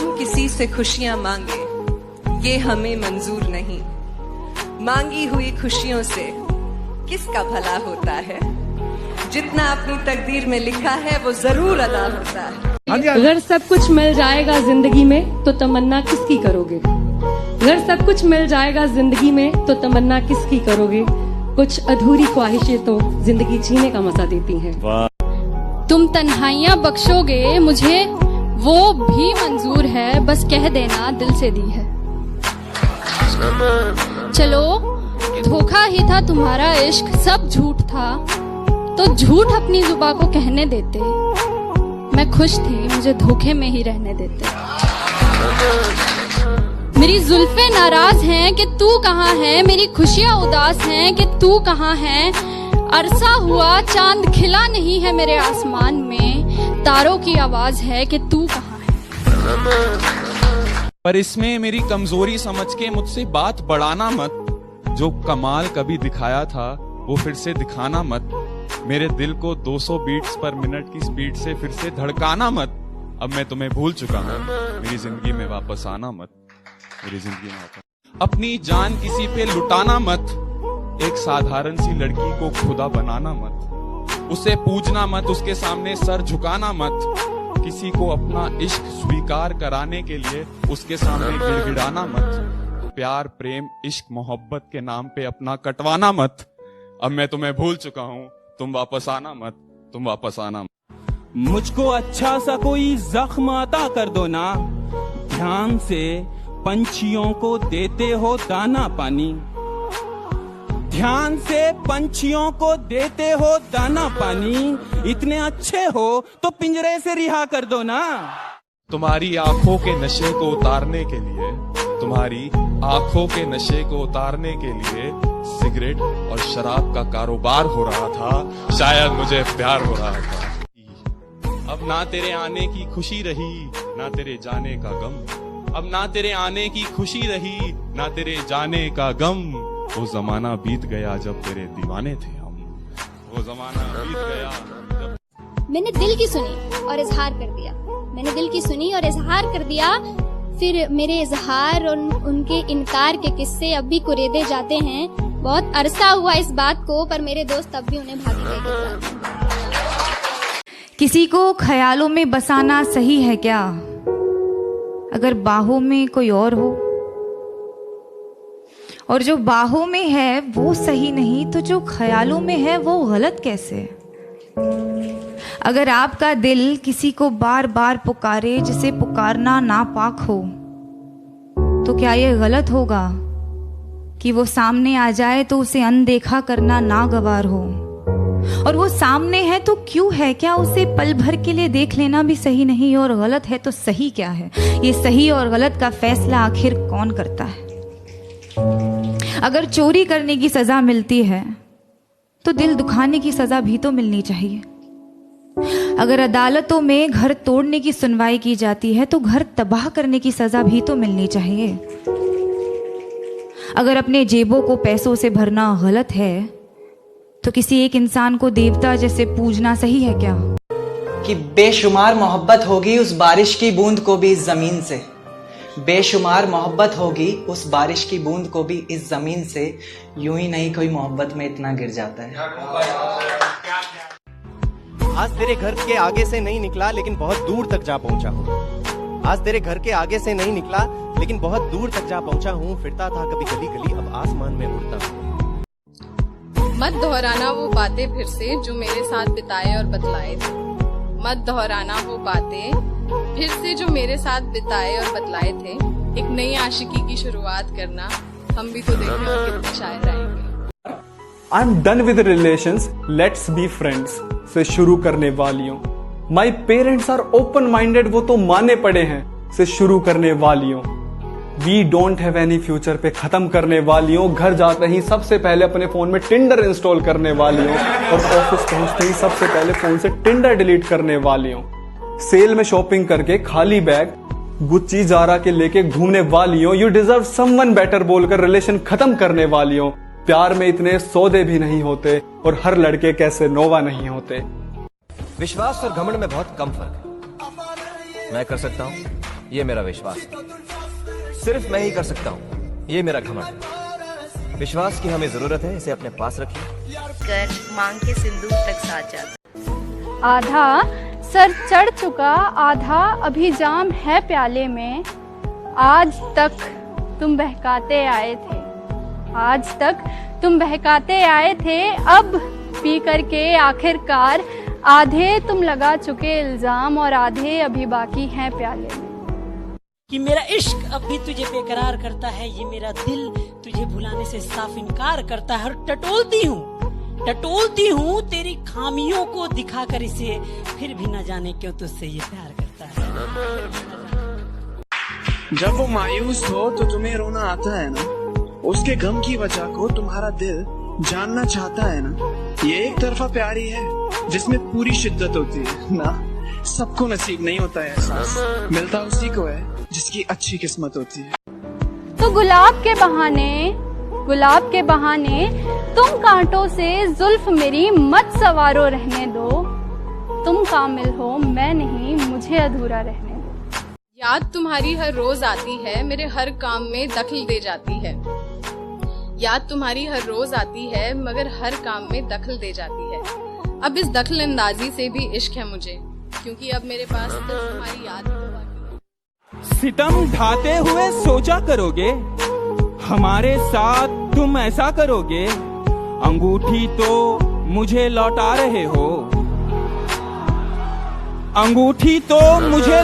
हम किसी से खुशियां मांगे ये हमें मंजूर नहीं। मांगी हुई खुशियों से किसका भला होता है। जितना अपनी तकदीर में लिखा है वो जरूर अदा होता है। अगर सब कुछ मिल जाएगा जिंदगी में तो तमन्ना किसकी करोगे। अगर सब कुछ मिल जाएगा जिंदगी में तो तमन्ना किसकी करोगे। कुछ अधूरी ख्वाहिशें तो जिंदगी जीने का मजा देती हैं। तुम तन्हाइयाँ बख्शोगे मुझे वो भी मंजूर है, बस कह देना दिल से दी है। चलो धोखा ही था तुम्हारा इश्क, सब झूठ था तो झूठ अपनी जुबान को कहने देते। मैं खुश थी मुझे धोखे में ही रहने देते। मेरी जुल्फे नाराज हैं कि तू कहाँ है, मेरी खुशियाँ उदास हैं कि तू कहाँ है। अरसा हुआ चांद खिला नहीं है मेरे आसमान में, तारों की आवाज है कि तू कहाँ है। पर इसमें मेरी कमजोरी समझ के मुझसे बात बढ़ाना मत। जो कमाल कभी दिखाया था वो फिर से दिखाना मत। मेरे दिल को 200 बीट्स पर मिनट की स्पीड से फिर से धड़काना मत। अब मैं तुम्हें भूल चुका हूँ, मेरी जिंदगी में वापस आना मत। मेरी जिंदगी में वापस अपनी जान किसी पे लुटाना मत। एक साधारण सी लड़की को खुदा बनाना मत। उसे पूजना मत, उसके सामने सर झुकाना मत। किसी को अपना इश्क स्वीकार कराने के लिए उसके सामने गिड़गिड़ाना मत। प्यार प्रेम इश्क मोहब्बत के नाम पे अपना कटवाना मत। अब मैं तुम्हें भूल चुका हूँ, तुम वापस आना मत, तुम वापस आना मत। मुझको अच्छा सा कोई जख्म अता कर दो ना। ध्यान से पंछियों को देते हो दाना पानी। ध्यान से पंछियों को देते हो दाना पानी। इतने अच्छे हो तो पिंजरे से रिहा कर दो ना। तुम्हारी आंखों के नशे को उतारने के लिए, तुम्हारी आंखों के नशे को उतारने के लिए सिगरेट और शराब का कारोबार हो रहा था। शायद मुझे प्यार हो रहा था। अब ना तेरे आने की खुशी रही ना तेरे जाने का गम। अब ना तेरे आने की खुशी रही ना तेरे जाने का गम। वो जमाना बीत गया जब तेरे दीवाने थे हम। वो जमाना बीत गया जब मैंने दिल की सुनी और इजहार कर दिया। मैंने दिल की सुनी और इजहार कर दिया। फिर मेरे इजहार और उनके इनकार के किस्से अब भी कुरेदे जाते हैं। बहुत अरसा हुआ इस बात को, पर मेरे दोस्त अब भी उन्हें भागी गए। किसी को ख्यालों में बसाना सही है क्या, अगर बाहों में कोई और हो। और जो बाहों में है वो सही नहीं तो जो ख्यालों में है वो गलत कैसे। अगर आपका दिल किसी को बार बार पुकारे जिसे पुकारना नापाक हो, तो क्या ये गलत होगा कि वो सामने आ जाए तो उसे अनदेखा करना नागवार हो। और वो सामने है तो क्यों है, क्या उसे पल भर के लिए देख लेना भी सही नहीं। और गलत है तो सही क्या है, ये सही और गलत का फैसला आखिर कौन करता है। अगर चोरी करने की सजा मिलती है तो दिल दुखाने की सजा भी तो मिलनी चाहिए। अगर अदालतों में घर तोड़ने की सुनवाई की जाती है तो घर तबाह करने की सजा भी तो मिलनी चाहिए। अगर अपने जेबों को पैसों से भरना गलत है तो किसी एक इंसान को देवता जैसे पूजना सही है क्या। कि बेशुमार मोहब्बत होगी उस बारिश की बूंद को भी इस जमीन से। बेशुमार मोहब्बत होगी उस बारिश की बूंद को भी इस जमीन से। यूं ही नहीं कोई मोहब्बत में इतना गिर जाता है। आज तेरे घर के आगे से नहीं निकला लेकिन बहुत दूर तक जा पहुंचा हूँ। आज तेरे घर के आगे से नहीं निकला लेकिन बहुत दूर तक जा पहुंचा हूँ। फिरता था कभी गली गली अब आसमान में उड़ता हूँ। मत दोहराना वो बातें फिर से जो मेरे साथ बिताए और बतलाए थे। मत दोहराना वो बातें फिर से जो मेरे साथ बिताए और बतलाए थे। एक नई आशिकी की शुरुआत करना, हम भी तो देखें और कितने शायर आएंगे। I am done with relations, let's be friends से शुरू करने वालियों। My parents are open minded, वो तो माने पड़े हैं से शुरू करने वालियों। We don't have any future पे खत्म करने वालियों। घर जाते ही सबसे पहले अपने फोन में टिंडर इंस्टॉल करने वालियों और ऑफिस पहुंचते ही सबसे पहले फोन से टिंडर डिलीट करने वालियों। सेल में शॉपिंग करके खाली बैग गुच्ची जारा के लेके घूमने वालियों। यू डिजर्व समवन बेटर बोलकर रिलेशन खत्म करने वालियों। प्यार में इतने सौदे भी नहीं होते और हर लड़के कैसे नोवा नहीं होते। विश्वास और घमंड में बहुत कम फर्क है। मैं कर सकता हूँ, ये मेरा विश्वास है। सिर्फ मैं ही कर सकता हूँ, ये मेरा घमंड है। विश्वास की हमें जरूरत है, इसे अपने पास रखिए। कर मांग के सिंदूर तक साथ जाता। आधा सर चढ़ चुका, आधा अभी जाम है प्याले में। आज तक तुम बहकाते आए थे, आज तक तुम बहकाते आए थे। अब पी करके आखिरकार आधे तुम लगा चुके इल्जाम और आधे अभी बाकी हैं प्याले में। कि मेरा इश्क अब भी तुझे बेकरार करता है, ये मेरा दिल तुझे भुलाने से साफ इनकार करता है। और टटोलती हूँ तेरी खामियों को दिखाकर इसे, फिर भी न जाने क्यों तुझसे ये प्यार करता है। जब वो मायूस हो तो तुम्हें रोना आता है ना, उसके गम की वजह को तुम्हारा दिल जानना चाहता है ना। ये एक तरफा प्यार ही है जिसमें पूरी शिद्दत होती है ना। सबको नसीब नहीं होता है एहसास, मिलता उसी को है जिसकी अच्छी किस्मत होती है। तो गुलाब के बहाने तुम कांटों से जुल्फ मेरी मत सवारो रहने दो। तुम कामिल हो मैं नहीं, मुझे अधूरा रहने दो। याद तुम्हारी हर रोज आती है, मेरे हर काम में दखल दे जाती है। याद तुम्हारी हर रोज आती है, मगर हर काम में दखल दे जाती है। अब इस दखल अंदाजी से भी इश्क है मुझे, क्योंकि अब मेरे पास सिर्फ तुम्हारी याद है। सितम ढाते हुए सोचा करोगे, हमारे साथ तुम ऐसा करोगे। अंगूठी तो मुझे लौटा रहे हो, अंगूठी तो मुझे